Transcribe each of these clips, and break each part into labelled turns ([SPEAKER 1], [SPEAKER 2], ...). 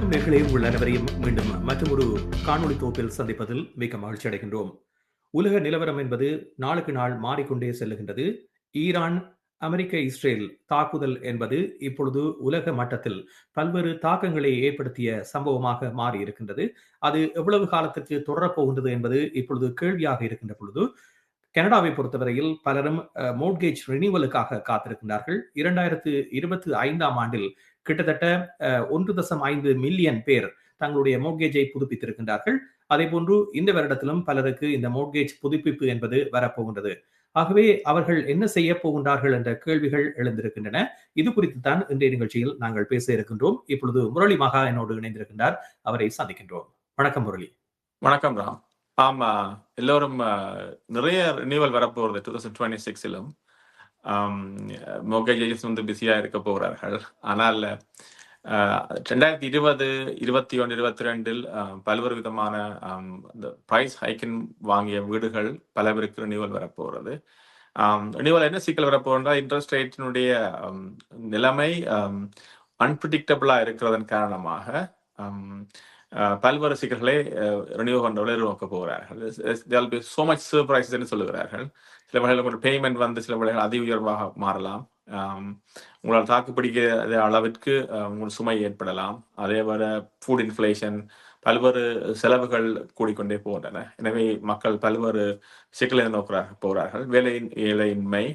[SPEAKER 1] வணக்கம் நேர்களே, உங்கள் அனைவரையும் மீண்டும் மற்றொரு காணொளி தொகுப்பில் சந்திப்பதில் மிக மகிழ்ச்சி அடைகின்றோம். உலக நிலவரம் என்பது நாளுக்கு நாள் மாறிக்கொண்டே செல்லுகின்றது. ஈரான், அமெரிக்க, இஸ்ரேல் தாக்குதல் என்பது இப்பொழுது உலக மட்டத்தில் பல்வேறு தாக்கங்களை ஏற்படுத்திய சம்பவமாக மாறி இருக்கின்றது. அது எவ்வளவு காலத்திற்கு தொடரப்போகின்றது என்பது இப்பொழுது கேள்வியாக இருக்கின்ற பொழுது, கனடாவை பொறுத்தவரையில் பலரும் மோட்கேஜ் ரினியூவலுக்காக காத்திருக்கின்றார்கள். 2025ஆம் ஆண்டில் கிட்டத்தட்ட 1.5 மில்லியன் பேர் தங்களுடைய மோட்கேஜை புதுப்பித்திருக்கின்றார்கள். அதே போன்று இந்த வருடத்திலும் பலருக்கு இந்த மோட்கேஜ் புதுப்பிப்பு என்பது வரப்போகின்றது. ஆகவே அவர்கள் என்ன செய்ய போகின்றார்கள் என்ற கேள்விகள் எழுந்திருக்கின்றன. இது குறித்து தான் இன்றைய நிகழ்ச்சியில் நாங்கள் பேச இருக்கின்றோம். இப்பொழுது முரளி மகா என்னோடு இணைந்திருக்கின்றார். அவரை சந்திக்கின்றோம். வணக்கம் முரளி.
[SPEAKER 2] வணக்கம் ராம். ஆமா, எல்லோரும் நிறைய ரினியூவல் வரப்போகிறது 2026லும். மோர்கேஜ் ஏஜென்ட்ஸ் வந்து பிஸியா இருக்க போகிறார்கள். ஆனால் 2020, 21, 22 பல்வேறு விதமான இந்த பிரைஸ் ஹைக்கின் வாங்கிய வீடுகள் பல பேருக்கு ரினியூவல் வரப்போகிறது. ரினியூவல் என்ன சிக்கல் வரப்போகிறா, இன்ட்ரெஸ்ட் ரேட்டினுடைய நிலைமை அன்பிரிடிக்டபிளா இருக்கிறதன் காரணமாக பல்வேறு சிக்கல்களை ரினியூவல் பண்றவர்கள் எதிர்நோக்க போகிறார்கள். சோ மச் சர்ப்ரைசஸ் என்று சொல்லுகிறார்கள். சில வேளைகள் பேமெண்ட் வந்து சில வேளைகள் அதி உயர்வாக மாறலாம். உங்களால் தாக்குப்பிடிக்கிற அளவிற்கு உங்கள் சுமை ஏற்படலாம். அதே போல ஃபுட் இன்ஃப்ளேஷன், பல்வேறு செலவுகள் கூடிக்கொண்டே போகின்றன. எனவே மக்கள் பல்வேறு சிக்கலை நோக்க போகிறார்கள். வேலையின்மை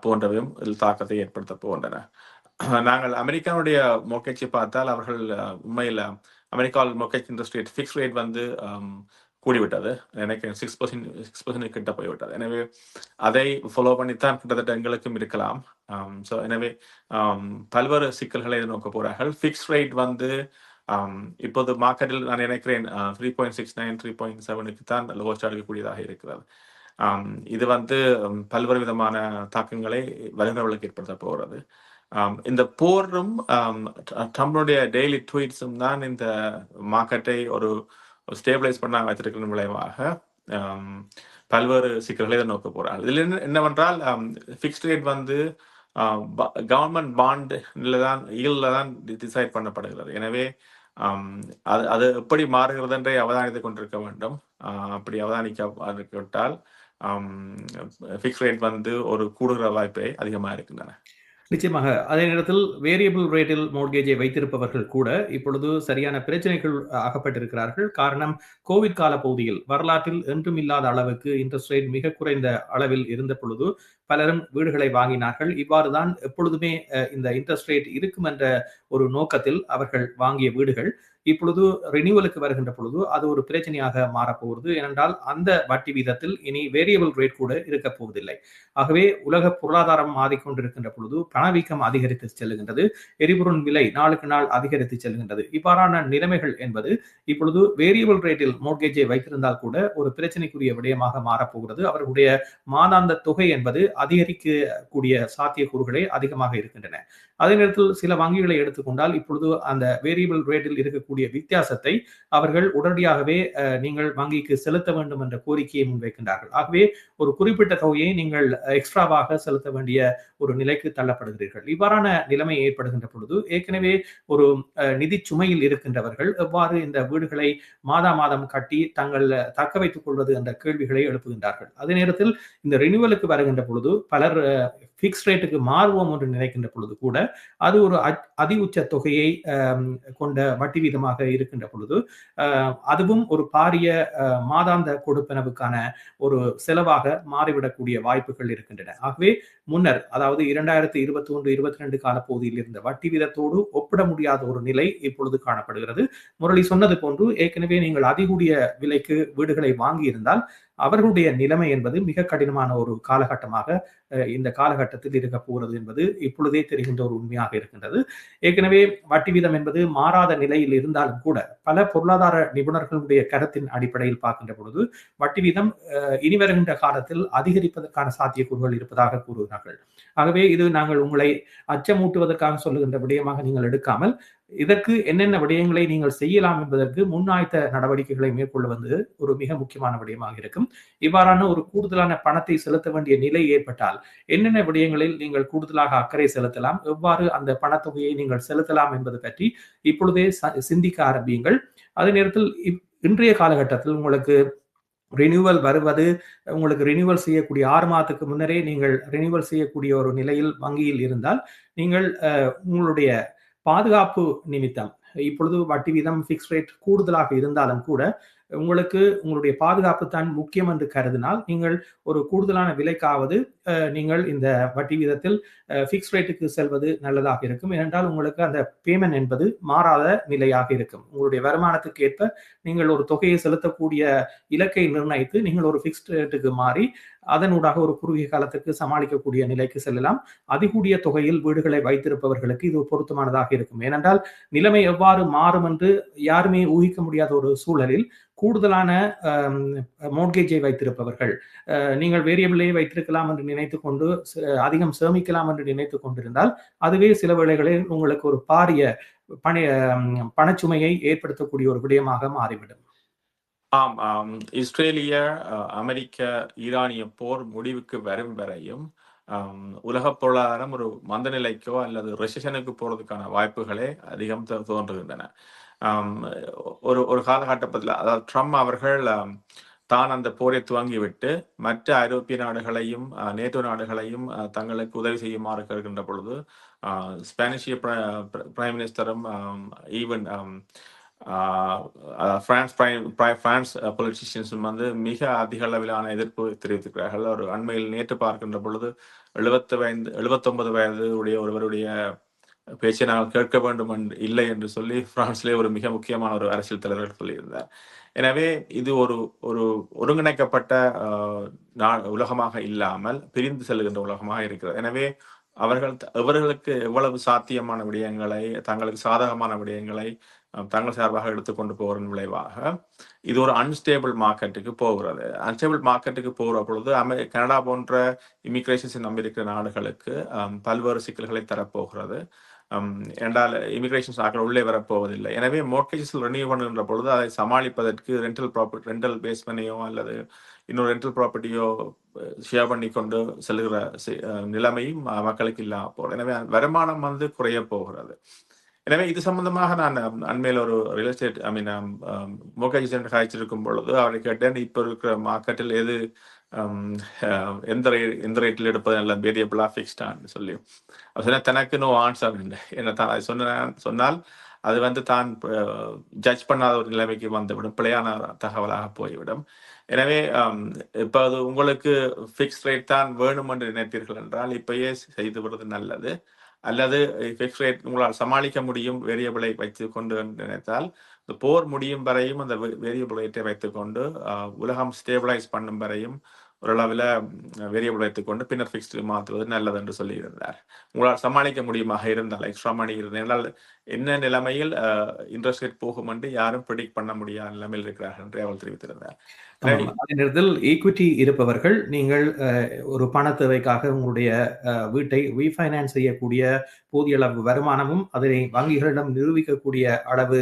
[SPEAKER 2] போன்றவையும் தாக்கத்தை ஏற்படுத்த போகின்றன. நாங்கள் அமெரிக்காவுடைய மோர்கேஜை பார்த்தால் அவர்கள் உண்மையில் அமெரிக்காவில் mortgage interest rate fix rate வந்து கூடிவிட்டது. எனக்கு 6% கிட்ட போய்விட்டது. எனவே அதை ஃபாலோ பண்ணித்தான் கிட்டத்தட்ட எங்களுக்கும் இருக்கலாம். ஸோ எனவே பல்வேறு சிக்கல்களை நோக்க போறார்கள். ஃபிக்ஸ் ரேட் வந்து இப்போது மார்க்கெட்டில் நான் நினைக்கிறேன் 3.69, 3.7க்கு தான் லோவஸ்ட் எடுக்கக்கூடியதாக இருக்கிறது. இது வந்து பல்வேறு விதமான தாக்கங்களை வருகிறவர்களுக்கு ஏற்படுத்த போகிறது. இந்த போரும் ட்ரம்புடைய டெய்லி ட்வீட்ஸும் தான் இந்த மார்க்கெட்டை ஒரு ஸ்டேபிளைஸ் பண்ண வைத்திருக்கிற விளைவாக பல்வேறு சிக்கல்களை இதை நோக்க போறாங்க. இதுல என்னவென்றால் ஃபிக்ஸ்ட் ரேட் வந்து கவர்மெண்ட் பாண்ட்ல தான் டிசைட் பண்ணப்படுகிறது. எனவே அது எப்படி மாறுகிறது என்றே அவதானித்து கொண்டிருக்க வேண்டும். அப்படி அவதானிக்கப்பட்டால் ஃபிக்ஸ் ரேட் வந்து ஒரு கூடுகிற வாய்ப்பை அதிகமாக இருக்கின்றன.
[SPEAKER 1] நிச்சயமாக. அதே நேரத்தில் வேரியபிள் ரேட்டில் மோர்கேஜை வைத்திருப்பவர்கள் கூட இப்பொழுது சரியான பிரச்சனைகள் அகப்பட்டிருக்கிறார்கள். காரணம், கோவிட் கால பகுதியில் வரலாற்றில் என்றும் இல்லாத அளவுக்கு இன்ட்ரெஸ்ட் ரேட் மிக குறைந்த அளவில் இருந்த பொழுது பலரும் வீடுகளை வாங்கினார்கள். இவ்வாறுதான் எப்பொழுதுமே இந்த இன்ட்ரெஸ்ட் ரேட் இருக்கும் என்ற ஒரு நோக்கத்தில் அவர்கள் வாங்கிய வீடுகள் இப்பொழுது ரினியூவலுக்கு வருகின்ற பொழுது அது ஒரு பிரச்சனையாக மாறப்போகிறது. ஏனென்றால் அந்த வட்டி வீதத்தில் இனி வேரியபிள் ரேட் கூட இருக்க போவதில்லை. ஆகவே உலக பொருளாதாரம் மாறிக்கொண்டிருக்கின்ற பொழுது பணவீக்கம் அதிகரித்து செல்கின்றது. எரிபொருள் விலை நாளுக்கு நாள் அதிகரித்து செல்கின்றது. இவ்வாறான நிலைமைகள் என்பது இப்பொழுது வேரியபிள் ரேட்டில் மோர்கேஜை வைத்திருந்தால் கூட ஒரு பிரச்சனைக்குரிய விடயமாக மாறப்போகிறது. அவர்களுடைய மாதாந்த தொகை என்பது அதிகரிக்கக்கூடிய சாத்தியக்கூறுகளே அதிகமாக இருக்கின்றன. அதே நேரத்தில் சில வங்கிகளை எடுத்துக்கொண்டால் இப்பொழுது அந்த வேரியபிள் ரேட்டில் இருக்கக்கூடிய வித்தியாசத்தை அவர்கள் உடனடியாகவே நீங்கள் வங்கிக்கு செலுத்த வேண்டும் என்ற கோரிக்கையை முன்வைக்கின்றார்கள். ஆகவே ஒரு குறிப்பிட்ட தொகையை நீங்கள் எக்ஸ்ட்ராவாக செலுத்த வேண்டிய ஒரு நிலைக்கு தள்ளப்படுகிறீர்கள். இவ்வாறான நிலைமை ஏற்படுகின்ற பொழுது ஏற்கனவே ஒரு நிதி சுமையில் இருக்கின்றவர்கள் எவ்வாறு இந்த வீடுகளை மாதம் கட்டி தங்கள் தக்க வைத்துக் கொள்வது என்ற கேள்விகளை எழுப்புகின்றார்கள். அதே நேரத்தில் இந்த ரினியூவலுக்கு வருகின்ற பொழுது பலர் பிக்ஸ் ரேட்டுக்கு மாறுவோம் என்று நினைக்கின்ற பொழுது கூட அது ஒரு அதி உச்ச தொகையை கொண்ட வட்டி வீதமாக இருக்கின்ற பொழுது அதுவும் ஒரு பாரிய மாதாந்த கொடுப்பனவுக்கான ஒரு செலவாக மாறிவிடக்கூடிய வாய்ப்புகள் இருக்கின்றன. ஆகவே முன்னர், அதாவது 2021, 22 கால பகுதியில் இருந்த வட்டி வீதத்தோடு ஒப்பிட முடியாத ஒரு நிலை இப்பொழுது காணப்படுகிறது. முரளி சொன்னது போன்று ஏற்கனவே நீங்கள் அதிகூடிய விலைக்கு வீடுகளை வாங்கி இருந்தால் அவர்களுடைய நிலைமை என்பது மிக கடினமான ஒரு காலகட்டமாக இந்த காலகட்டத்தில் இருக்க போகிறது என்பது இப்பொழுதே தெரிகின்ற ஒரு உண்மையாக இருக்கின்றது. ஏற்கனவே வட்டி வீதம் என்பது மாறாத நிலையில் இருந்தாலும் கூட பல பொருளாதார நிபுணர்களுடைய கருத்தின் அடிப்படையில் பார்க்கின்ற பொழுது வட்டி வீதம் இனி வருகின்ற காலத்தில் அதிகரிப்பதற்கான சாத்தியக்கூறுகள் இருப்பதாக கூறுகிறார்கள். ஆகவே இது நாங்கள் உங்களை அச்சமூட்டுவதற்காக சொல்லுகின்ற விடயமாக நீங்கள் எடுக்காமல் இதற்கு என்னென்ன விடயங்களை நீங்கள் செய்யலாம் என்பதற்கு முன்னாய்த்த நடவடிக்கைகளை மேற்கொள்வது ஒரு மிக முக்கியமான விடயமாக இருக்கும். இவ்வாறான ஒரு கூடுதலான பணத்தை செலுத்த வேண்டிய நிலை ஏற்பட்டால் என்னென்ன விடயங்களில் நீங்கள் கூடுதலாக அக்கறை செலுத்தலாம், எவ்வாறு அந்த பணத்தொகையை நீங்கள் செலுத்தலாம் என்பது பற்றி இப்பொழுதே சிந்திக்க ஆரம்பியுங்கள். அதே நேரத்தில் இன்றைய காலகட்டத்தில் உங்களுக்கு ரினியூவல் வருவது, உங்களுக்கு ரினியூவல் செய்யக்கூடிய 6 மாதத்துக்கு முன்னரே நீங்கள் ரினியூவல் செய்யக்கூடிய ஒரு நிலையில் வங்கியில் இருந்தால், நீங்கள் உங்களுடைய பாதுகாப்பு நிமித்தம் இப்பொழுது வட்டி வீதம் ஃபிக்ஸ் ரேட் கூடுதலாக இருந்தாலும் கூட உங்களுக்கு உங்களுடைய பாதுகாப்பு தான் முக்கியம் என்று கருதினால் நீங்கள் ஒரு கூடுதலான விலைக்காவது நீங்கள் இந்த வட்டி வீதத்தில் ஃபிக்ஸ் ரேட்டுக்கு செல்வது நல்லதாக இருக்கும். ஏனென்றால் உங்களுக்கு அந்த பேமெண்ட் என்பது மாறாத நிலையாக இருக்கும். உங்களுடைய வருமானத்துக்கு ஏற்ப நீங்கள் ஒரு தொகையை செலுத்தக்கூடிய இலக்கை நிர்ணயித்து நீங்கள் ஒரு ஃபிக்ஸ்ட் ரேட்டுக்கு மாறி அதனூடாக ஒரு குறுகிய காலத்துக்கு சமாளிக்கக்கூடிய நிலைக்கு செல்லலாம். அதிகூடிய தொகையில் வீடுகளை வைத்திருப்பவர்களுக்கு இது பொருத்தமானதாக இருக்கும். ஏனென்றால் நிலைமை எவ்வாறு மாறும் என்று யாருமே ஊகிக்க முடியாத ஒரு சூழலில் கூடுதலான மோர்கேஜை வைத்திருப்பவர்கள் நீங்கள் வேரியபிளை வைத்திருக்கலாம் என்று நினைத்துக் கொண்டு அதிகம் சேமிக்கலாம் என்று நினைத்துக் கொண்டிருந்தால் அதுவே சில வேளைகளில் உங்களுக்கு ஒரு பாரிய பணச்சுமையை ஏற்படுத்தக்கூடிய ஒரு விடயமாக மாறிவிடும்.
[SPEAKER 2] இஸ்ரேலிய அமெரிக்க ஈரானிய போர் முடிவுக்கு வரும் வரையும் உலக பொருளாதாரம் ஒரு மந்த நிலைக்கோ அல்லது ரெசிஷனுக்கு போறதுக்கான வாய்ப்புகளே அதிகம் தோன்றுகின்றன. ஒரு காலகட்டத்தில் அதாவது ட்ரம்ப் அவர்கள் தான் அந்த போரை துவங்கிவிட்டு மற்ற ஐரோப்பிய நாடுகளையும் நேட்டோ நாடுகளையும் தங்களுக்கு உதவி செய்யுமாறு கேட்கின்ற பொழுது ஸ்பானிஷிய பிரைம் மினிஸ்டரும் ஈவன் பிரான்ஸ் பொலிட்டிஷியன்ஸும் மிக அதிக அளவிலான எதிர்ப்பு தெரிவித்திருக்கிறார்கள். ஒரு அண்மையில் நேற்று பார்க்கின்ற பொழுது 79 வயது உடைய ஒருவருடைய பேச்சை நாங்கள் கேட்க வேண்டும் இல்லை என்று சொல்லி பிரான்ஸ்லேயே ஒரு மிக முக்கியமான ஒரு அரசியல் தலைவர் சொல்லியிருந்தார். எனவே இது ஒரு ஒருங்கிணைக்கப்பட்ட உலகமாக இல்லாமல் பிரிந்து செல்கின்ற உலகமாக இருக்கிறது. எனவே அவர்களுக்கு எவ்வளவு சாத்தியமான விடயங்களை தங்களுக்கு சாதகமான விடயங்களை தங்கள் சார்பாக எடுத்துக்கொண்டு போவதன் விளைவாக இது ஒரு அன்ஸ்டேபிள் மார்க்கெட்டுக்கு போகிறது. அன்ஸ்டேபிள் மார்க்கெட்டுக்கு போகிற பொழுது கனடா போன்ற இமிகிரேஷன்ஸ் நம்பியிருக்கிற நாடுகளுக்கு பல்வேறு சிக்கல்களை தரப்போகிறது. என்றால் இமிகிரேஷன் ஆக்கள் உள்ளே வரப்போவதில்லை. எனவே மோர்கேஜஸ் ரெனியூ பண்ணுகின்ற பொழுது அதை சமாளிப்பதற்கு ரெண்டல் பேஸ்மெண்டையோ அல்லது இன்னொரு ரெண்டல் ப்ராப்பர்ட்டியோ ஷேர் பண்ணி கொண்டு செல்கிற நிலைமையும் மக்களுக்கு இல்லாம போகிறது. எனவே வருமானம் குறைய போகிறது. எனவே இது சம்பந்தமாக நான் அண்மையில் ஒரு ரியல் எஸ்டேட் மோர்கேஜ் சென்டர் காய்ச்சிருக்கும் பொழுது அவரை கேட்டேன், இப்போ இருக்கிற மார்க்கெட்டில் எது எந்த ரேட்டில் எடுப்பது நல்ல வேரியபிளா ஃபிக்ஸ்டான்னு சொல்லி சொன்னால் தனக்கு நோ ஆன்சர் என்ன தான் அது சொன்னால் அது தான் ஜட்ஜ் பண்ணாத ஒரு நிலைமைக்கு வந்துவிடும், பிழையான தகவலாக போய்விடும். எனவே இப்போ அது உங்களுக்கு ஃபிக்ஸ் ரேட் தான் வேணும் என்று நினைத்தீர்கள் என்றால் இப்பயே செய்து விடுறது நல்லது. அல்லது ஃபிக்ஸ் ரேட் உங்களால் சமாளிக்க முடியும் வேரியபிளை வைத்து கொண்டு நினைத்தால் இந்த போர் முடியும் வரையும் அந்த வேரியபிள் ரேட்டை வைத்துக்கொண்டு உலகம் ஸ்டேபிளைஸ் பண்ணும் வரையும் ஓரளவில் வேரியபிள் வைத்துக்கொண்டு பின்னர் ஃபிக்ஸ்டு மாற்றுவது நல்லது என்று சொல்லியிருந்தார். உங்களால் சமாளிக்க முடியுமாக இருந்தால் எக்ஸ்ட்ரா மணி இருந்தால் என்ன நிலைமையில் இன்ட்ரெஸ்ட் ரேட் போகும் என்று யாரும் ப்ரெடிக்ட் பண்ண முடியாத நிலைமையில் இருக்கிறார்கள் என்று அவர் தெரிவித்திருந்தார்.
[SPEAKER 1] அதே நேரத்தில் ஈக்விட்டி இருப்பவர்கள் நீங்கள் ஒரு பண தேவைக்காக உங்களுடைய வீட்டை ரீஃபைனான்ஸ் செய்யக்கூடிய போதிய அளவு வருமானமும் அதனை வங்கிகளிடம் நிரூபிக்கக்கூடிய அளவு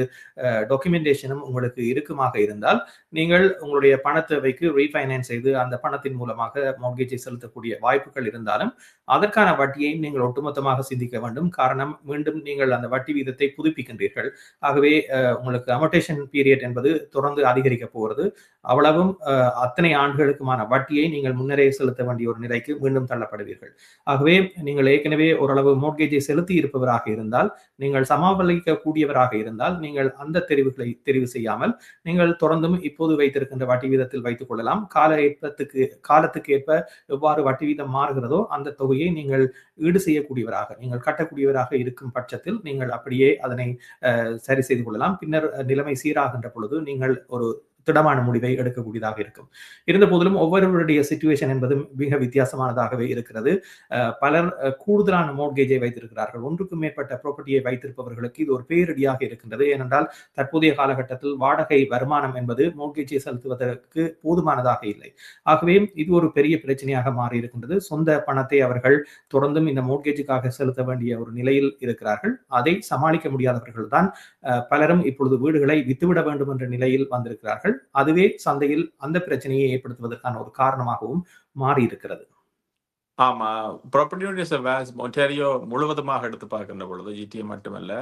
[SPEAKER 1] டாக்குமெண்டேஷனும் உங்களுக்கு இருக்குமாக இருந்தால் நீங்கள் உங்களுடைய பண தேவைக்கு ரீஃபைனான்ஸ் செய்து அந்த பணத்தின் மூலமாக மோர்கேஜை செலுத்தக்கூடிய வாய்ப்புகள் இருந்தாலும் அதற்கான வட்டியையும் நீங்கள் ஒட்டுமொத்தமாக சிந்திக்க வேண்டும். காரணம், மீண்டும் நீங்கள் அந்த வட்டி வீதத்தை புதுப்பிக்கின்றீர்கள். ஆகவே உங்களுக்கு அமோர்டேஷன் பீரியட் என்பது தொடர்ந்து அதிகரிக்க போகிறது. அவ்வளவும் அத்தனை ஆண்டுகளுக்குமான வட்டியை நீங்கள் முன்னரே செலுத்த வேண்டிய ஒரு நிலைக்கு மீண்டும் தள்ளப்படுவீர்கள். ஆகவே நீங்கள் ஏற்கனவே ஓரளவு மோர்கேஜை செலுத்தி இருப்பவராக இருந்தால், நீங்கள் சமாளிக்க கூடியவராக இருந்தால் நீங்கள் அந்த தெரிவுகளை தெரிவு செய்யாமல் நீங்கள் தொடர்ந்தும் இப்போது வைத்திருக்கின்ற வட்டி வீதத்தில் வைத்துக் கொள்ளலாம். காலத்துக்கு ஏற்ப எவ்வாறு வட்டி வீதம் மாறுகிறதோ அந்த தொகையை நீங்கள் ஈடு செய்யக்கூடியவராக, நீங்கள் கட்டக்கூடியவராக இருக்கும் பட்சத்தில் நீங்கள் அப்படியே அதனை சரி செய்து கொள்ளலாம். பின்னர் நிலைமை சீராகின்ற பொழுது நீங்கள் ஒரு திடமான முடிவை எடுக்கக்கூடியதாக இருக்கும். இருந்த போதிலும் ஒவ்வொருவருடைய சிச்சுவேஷன் என்பது மிக வித்தியாசமானதாகவே இருக்கிறது. பலர் கூடுதலான மோட்கேஜை வைத்திருக்கிறார்கள். ஒன்றுக்கும் மேற்பட்ட ப்ராப்பர்ட்டியை வைத்திருப்பவர்களுக்கு இது ஒரு பேரிடியாக இருக்கின்றது. ஏனென்றால் தற்போதைய காலகட்டத்தில் வாடகை வருமானம் என்பது மோட்கேஜை செலுத்துவதற்கு போதுமானதாக இல்லை. ஆகவே இது ஒரு பெரிய பிரச்சனையாக மாறி இருக்கின்றது. சொந்த பணத்தை அவர்கள் தொடர்ந்தும் இந்த மோட்கேஜுக்காக செலுத்த வேண்டிய ஒரு நிலையில் இருக்கிறார்கள். அதை சமாளிக்க முடியாதவர்கள் தான் பலரும் இப்பொழுது வீடுகளை வித்துவிட வேண்டும் என்ற நிலையில் வந்திருக்கிறார்கள். அதுவே சந்தையில் அந்த பிரச்சனையை ஏற்படுத்துவதற்கான ஒரு காரணமாகவும் மாறி இருக்கிறது.
[SPEAKER 2] ஆமா, ப்ராப்பர்ட்டி ஒன்டாரியோ முழுவதுமாக எடுத்து பார்க்கின்ற பொழுது ஜிடிஏ மட்டுமல்ல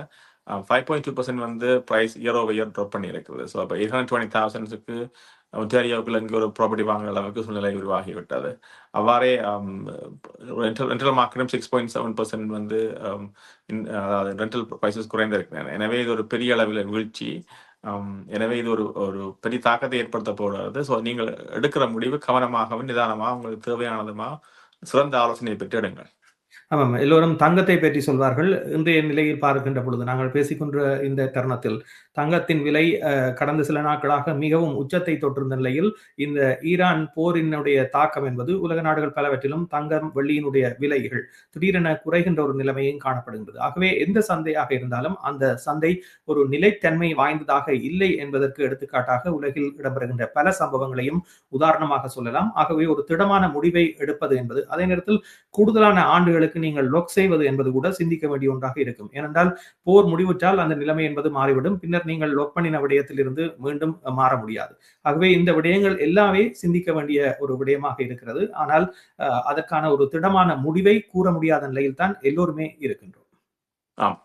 [SPEAKER 2] 5.2% வந்து price year over year drop பண்ணி இருக்குது. ஸோ அப்போ 820,000க்கு ஒன்டாரியோவுக்குள்ள இங்கே ஒரு ப்ராப்பர்ட்டி வாங்குற அளவுக்கு சூழ்நிலை உருவாகிவிட்டது. அவ்வாறே ரெண்டல் மார்க்கெட்டும் 6.7% வந்து ரெண்டல் ப்ரைஸஸ் குறைந்திருக்கின்றன. எனவே இது ஒரு பெரிய அளவில் வீழ்ச்சி. எனவே இது ஒரு பெரிய தாக்கத்தை ஏற்படுத்த போகிறது. ஸோ நீங்கள் எடுக்கிற முடிவு கவனமாகவும் நிதானமாக உங்களுக்கு தேவையானதுமா சிறந்த ஆலோசனையை பெற்று எடுங்கள்.
[SPEAKER 1] ஆமாம், எல்லோரும் தங்கத்தை பற்றி சொல்வார்கள். இன்றைய நிலையில் பார்க்கின்ற பொழுது நாங்கள் பேசிக்கொண்ட இந்த தருணத்தில் தங்கத்தின் விலை கடந்த சில நாட்களாக மிகவும் உச்சத்தை தொற்றிருந்த நிலையில் இந்த ஈரான் போரினுடைய தாக்கம் என்பது உலக நாடுகள் பலவற்றிலும் தங்கம் வெள்ளியினுடைய விலைகள் திடீரென குறைகின்ற ஒரு நிலைமையும் காணப்படுகின்றது. ஆகவே எந்த சந்தையாக இருந்தாலும் அந்த சந்தை ஒரு நிலைத்தன்மை வாய்ந்ததாக இல்லை என்பதற்கு எடுத்துக்காட்டாக உலகில் இடம்பெறுகின்ற பல சம்பவங்களையும் உதாரணமாக சொல்லலாம். ஆகவே ஒரு திடமான முடிவை எடுப்பது என்பது அதே நேரத்தில் கூடுதலான ஆண்டுகளுக்கு நீங்கள் லொக் செய்வது என்பது கூட சிந்திக்க வேண்டிய ஒன்றாக இருக்கும். ஏனென்றால் போர் முடிவுற்றால் அந்த நிலைமை என்பது மாறிவிடும். பின்னர் நீங்கள் லொக் பண்ணின விடயத்தில் இருந்து மீண்டும் மாற முடியாது. ஆகவே இந்த விடயங்கள் எல்லாமே சிந்திக்க வேண்டிய ஒரு விடயமாக இருக்கிறது. ஆனால் அதற்கான ஒரு திடமான முடிவை கூற முடியாத நிலையில் தான் எல்லோருமே இருக்கின்றோம்.
[SPEAKER 2] ஆம்.